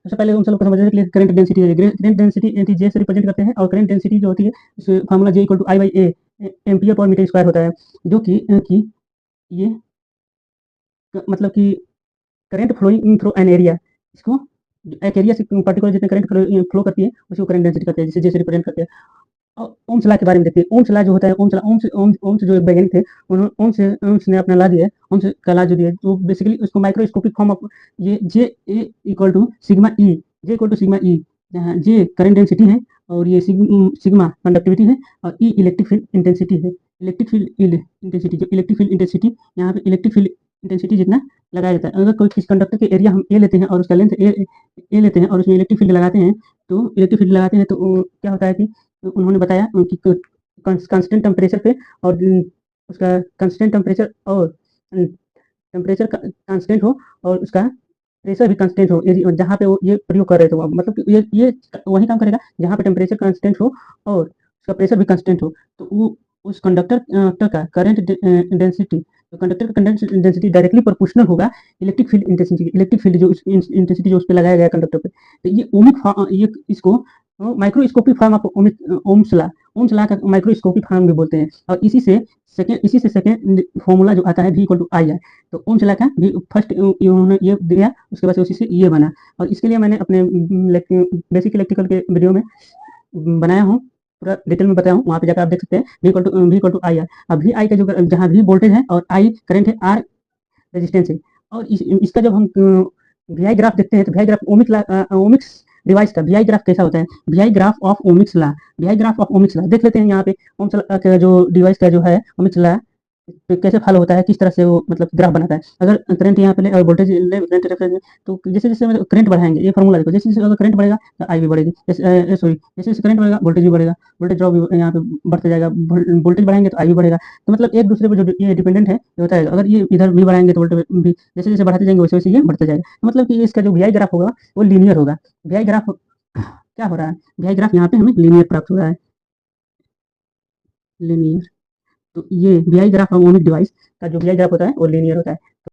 सबसे पहले हम लोग को समझने के लिए करंट डेंसिटी है। करंट डेंसिटी जे से रिप्रेजेंट करते हैं और करंट डेंसिटी जो होती है इस formula J equal to I by A ampere per metre square होता है, जो कि ये मतलब कि current flowing through an area, इसको एक एरिया से पर्टिकुलर जितने करंट फ्लो करती है उसी को करंट डेंसिटी कहते हैं, जिसे जैसे रिप्रेजेंट करते हैं। और ओम्स लॉ के बारे में देखते हैं। ओम्स लॉ जो होता है, ओम्स जो वैज्ञानिक थे, उन्होंने ओम्स ने अपना लॉ दिया है, ओम्स का लॉ जो दिया है, तो बेसिकली उसको माइक्रोस्कोपिक फॉर्म ऑफ ये J A equal to sigma E, J equal to sigma E, जहाँ जे करंट डेंसिटी है और ये सिग्मा कंडक्टिविटी है और ई इलेक्ट्रिक फील्ड इंटेंसिटी है। इलेक्ट्रिक फील्ड इंटेंसिटी, जो इलेक्ट्रिक फील्ड इंटेंसिटी, यहाँ पे इलेक्ट्रिक फील्ड इंटेंसिटी जितना लगाया जाता है, अगर कोई किसी कंडक्टर के एरिया हम ए लेते हैं और उसका लेंथ ए लेते हैं और उसमें इलेक्ट्रिक फील्ड लगाते हैं, तो इलेक्ट्रिक फील्ड लगाते हैं तो क्या होता है कि उन्होंने बताया कि कांस्टेंट टेम्परेचर पे और उसका कांस्टेंट टेम्परेचर और टेम्परेचर कांस्टेंट हो और उसका प्रेशर भी कांस्टेंट हो, जहाँ पे वो ये प्रयोग कर रहे थे, मतलब कि ये वही काम करेगा जहाँ पे टेम्परेचर कांस्टेंट हो और उसका प्रेशर भी कांस्टेंट हो, तो वो उस कंडक्टर का करंट डेंसिटी, तो कंडक्टर का करंट डेंसिटी डायरेक्टली प्रोपोर्शनल होगा electric field intensity, electric field जो इंटेंसिटी जो उस पर लगाया गया कंडक्टर पे। तो ये ओमिक, ये इसको microscopic form of Ohm's law, Ohm's law का माइक्रोस्कोपिक फॉर्म भी बोलते हैं। और इसी से सेकंड फॉर्मूला जो आता है v इक्वल टू आई है, तो ओम्स लॉ का भी फर्स्ट इन्होंने ये दिया, उसके बाद उसी से ये बना। और इसके लिए मैंने अपने बेसिक इलेक्ट्रिकल के वीडियो में बनाया हूँ, पूरा डिटेल में बताया हूँ, वहाँ पे जाकर आप देख सकते हैं। v इक्वल टू आई है। अब वी आई का जो जहाँ वी वोल्टेज है और आई करंट है, आर रेजिस्टेंस है। और इसका जब हम वी आई ग्राफ देखते हैं तो V I graph ohmics device का वी आई ग्राफ कैसा होता है, V I graph of ohmics law, V I graph of ohmics law देख लेते हैं। यहाँ पे ओम्स लॉ का जो डिवाइस का जो है ओमिक्स लॉ कैसे फॉलो होता है, किस तरह से वो मतलब ग्राफ बनाता है। अगर करंट यहाँ पे ले और वोल्टेज ले करंट रेफरेंस में, तो जैसे जैसे मतलब करंट बढ़ाएंगे, ये फॉर्मूला देखो, जैसे जैसे अगर करंट बढ़ेगा तो आई भी बढ़ेगी, सॉरी जैसे जैसे करंट बढ़ेगा वोल्टेज भी बढ़ेगा, वोल्टेज ड्रॉप भी यहाँ पे बढ़ते जाएगा, वोल्टेज बढ़ाएंगे तो आई भी बढ़ेगा। तो मतलब एक दूसरे पर जो ये डिपेंडेंट है ये होता है। अगर ये इधर भी बढ़ाएंगे तो वोल्टेज भी जैसे जैसे बढ़ाते जाएंगे वैसे वैसे ये बढ़ते जाएगा। तो मतलब कि इसका जो वी आई ग्राफ होगा वो लीनियर होगा। वी आई ग्राफ क्या हो रहा है, वी आई ग्राफ यहाँ पे हमें लीनियर प्राप्त हो रहा है, लीनियर। तो ये V I graph harmonic device का जो वी आई ग्राफ होता है वो लीनियर होता है।